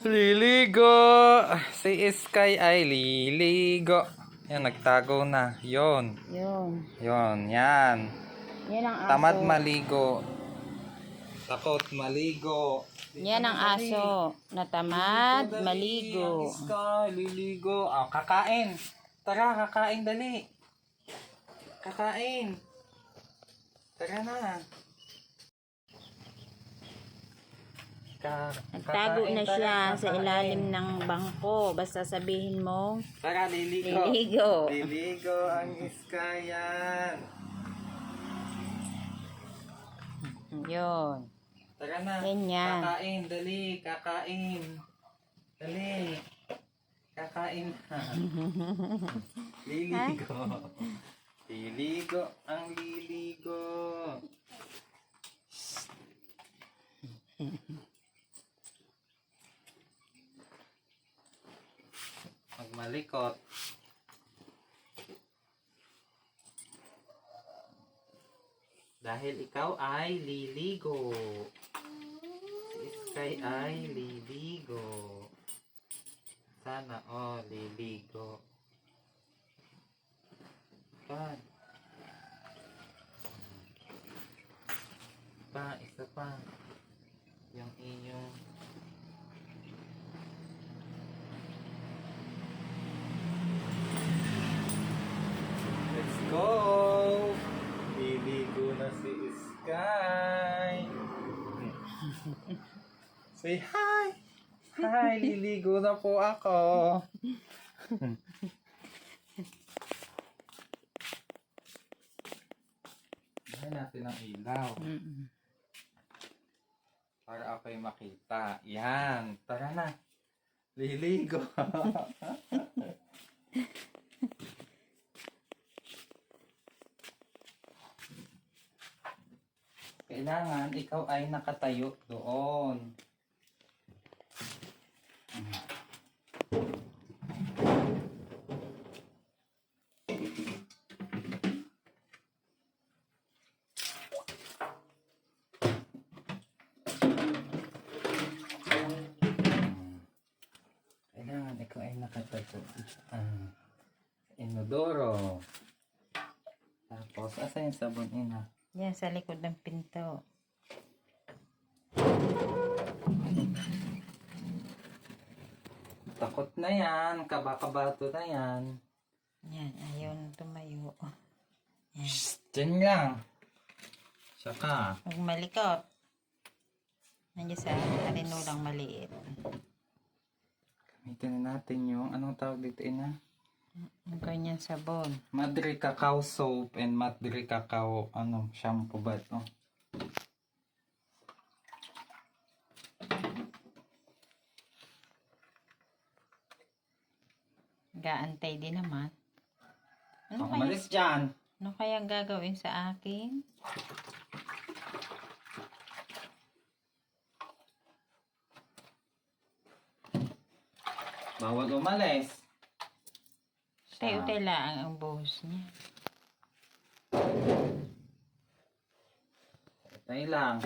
Liligo! Si Sky ay liligo. Yan, nagtago na. Yon. Yun. Yon, yan. Yan ang aso. Tamad maligo. Takot maligo. Yan ang aso. Natamad maligo. Ang Sky, liligo. Ah, kakain. Tara, kakain dali. Kakain. Tara na. Nagtago na siya sa ilalim ng bangko. Basta sabihin mo, Tara, liligo. liligo. Liligo ang Sky yan. Yun. Tara na. Ganyan. Kakain, dali. Kakain. Dali. Kakain na. Liligo. Liligo ang liligo. Magmalikot. Dahil ikaw ay liligo. Si Sky ay liligo. Sana liligo. Pa. Pa, isa pa. Yung inyong let's go! Liligo na si Sky. Say hi! Hi! Liligo na po ako. Dahil natin ang ilaw. Para ako'y makita. Yan. Tara na. Liligo. Kailangan ikaw ay nakatayo doon. Kailangan ikaw ay nakatayo. Inodoro. Tapos, asa yung sabon ina? Yan sa likod ng pinto. Takot na yan. Kabakabato na yan. Yan, ayaw na tumayo. Yan. Shhh! Diyan lang. Saka. Huwag malikot. Nandiyan sa arinulang maliit. Gamitin na natin yung, anong tawag dito ina? Yung kanyang sabon. Madre Cacao Soap and Madre Cacao, shampoo ba ito? Gaantay din naman. Ano umalis dyan? Ano kaya gagawin sa akin? Bawal umalis. Tayo-tayo lang ang buhos niya. Tayo lang.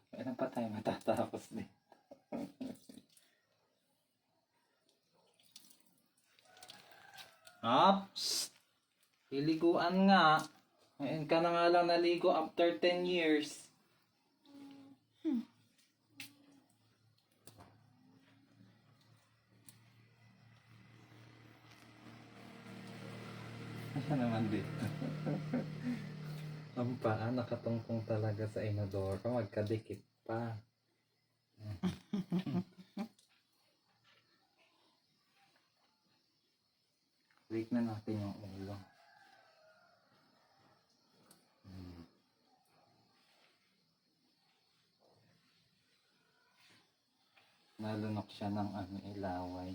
Kailan pa tayo matatapos din? Ops! Liliguan nga. Ngayon ka na nga lang naligo after 10 years. Ano naman dito? Ang paa nakatungkong talaga sa inodoro. Magkadikit pa. Wait na natin yung ulo. Nalunok siya ng ilaway.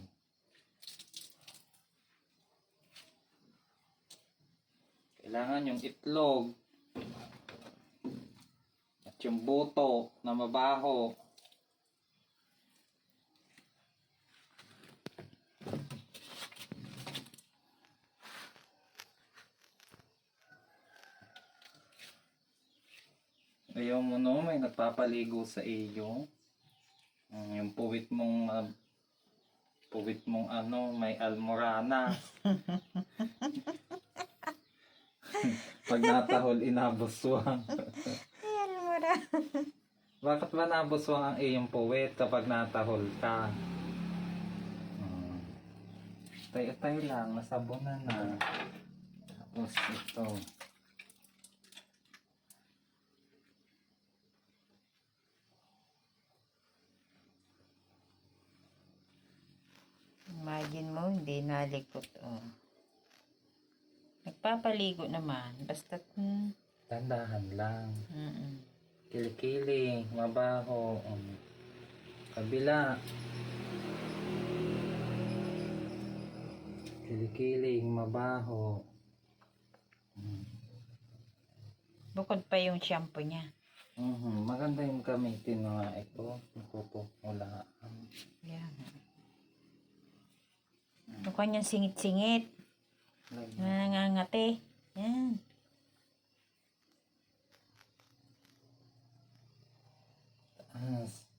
Kailangan yung itlog at yung buto na mabaho. Ayaw mo no, may Ay, nagpapaligo sa iyo. Yung puwit mong ano, may almoranas. Pag natahol, inabuswang. Ayan mo na. Bakit ba nabuswang ang iyong puwit kapag natahol ka? Tayo-tayo lang, nasabunan na. Tapos ito. Imagine mo, hindi nalikot. Oh. Nagpapaligo naman. Basta, Tandahan lang. mm-mm. Kilikili, mabaho. Kabila. Kilikiling, mabaho. Bukod pa yung shampoo niya. Maganda yung gamitin mga ito. Wala. Yan. Yung kanyang singit-singit. Nangangate. Yan. Taas.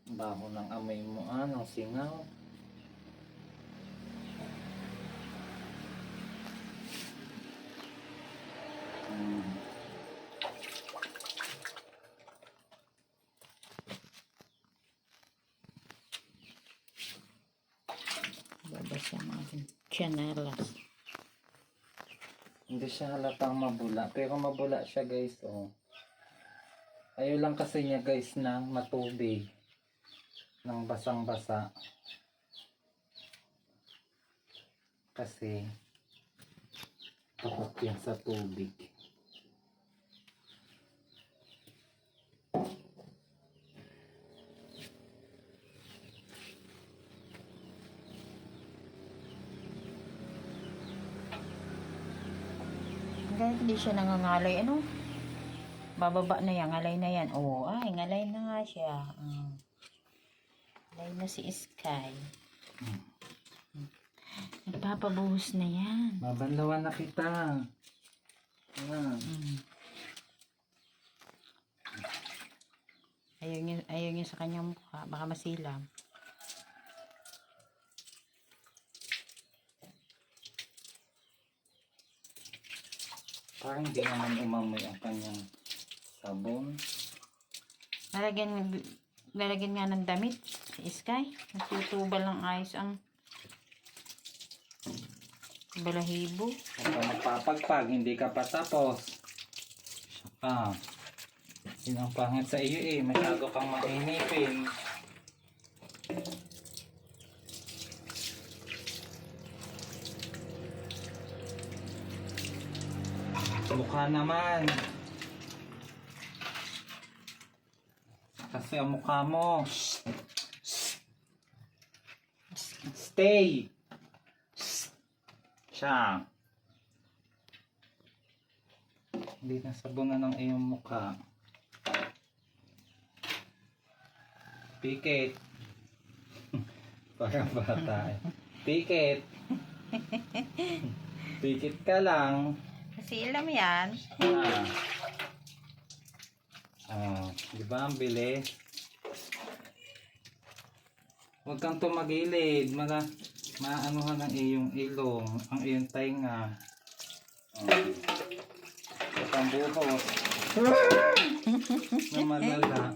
Baho ng amoy mo, ng singaw. Babasa ang aking chanelas. Hindi siya halatang mabula. Pero mabula siya guys, oh. Ayaw lang kasi niya guys na matubig. Nang basang-basa. Kasi takot yan sa tubig. Kahit hindi siya nangangalay, ano? Bababa na yan, ngalay na yan. Oo, ay, ngalay na nga siya. Ngalay na si Sky. Nagpapabuhos na yan. Mabanlawan na kita. Ayaw niya sa kanyang mukha, baka masilam. Parang hindi naman umamoy ang kanyang sabon. Lalagyan nga ng damit si Sky. Nagtutubal ng ayos ang balahibo. Huwag ka magpapagpag, hindi ka pa tapos. Saka, yun ang pangit sa iyo eh. Masyado kang mainipin. Mukha naman. Kasi ang mukha mo. Stay. Siya. Hindi na sabunan ng iyong mukha. Pikit. Parang bata eh. Pikit. Pikit ka lang. Kasi ilam yan. Di ba ang bilis? Huwag kang tumagilid. Maanuhan ang iyong ilong, ang iyong tainga. Huwag kang buhos. Na malala.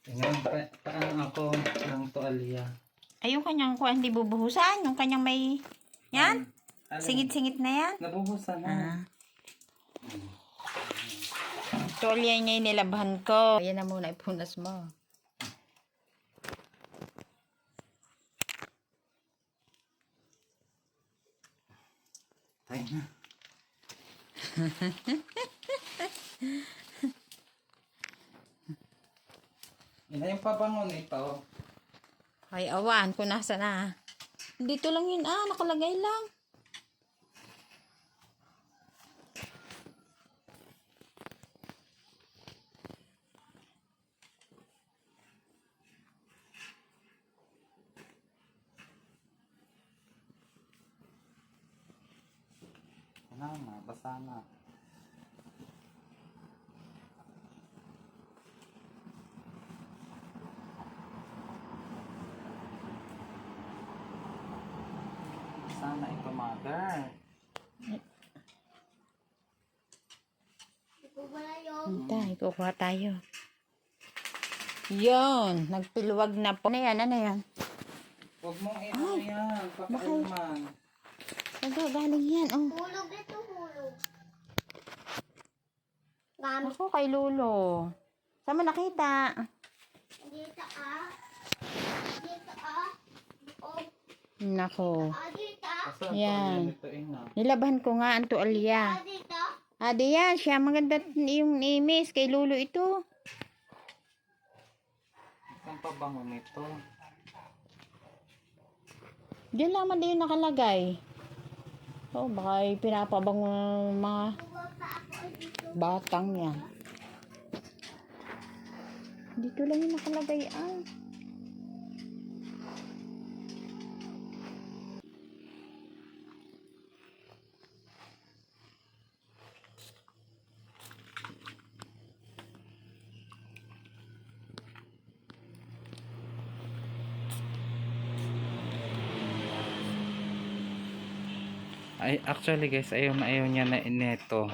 Tingnan, paano ako ng tuwalya? Ay, yung kanyang kuha, hindi bubuhusan. Yung kanyang may... Yan. Singit-singit na yan. Nabubusan na. Tolya niya yung nilabhan ko. Ayan na muna, ipunas mo. Tayo na. Ina yung pabango nito. Ay, awan kung nasa na. Dito lang yun, nakalagay lang. Wala na, basa na. Sana ito, mother. Hintay, kukuha tayo. Yon, nagpiluwag na po. Ano yan? Ano yan? Huwag mong ano yan, pakailaman. Galing yan, oh. Hulog ito, hulog. Ako kay Lolo. Saan mo nakita? Dito, Dito, Oh, Nako. Dito, Asa Yan. ito, ina? Nilabahan ko nga ang tuwalya. Dito. Di yan. Siya maganda yung imis. Kay Lolo ito. Ang pabango nito. Diyan naman din yung nakalagay. Oh, baka pinapabango ng mga batang yan. Dito lang yung nakalagay, Ay, actually guys, ayaw niya na ineto.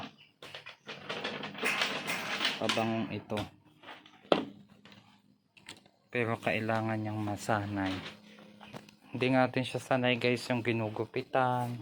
Pabangong ito. Pero kailangan niyang masanay. Hindi nga din siya sanay guys yung ginugupitan.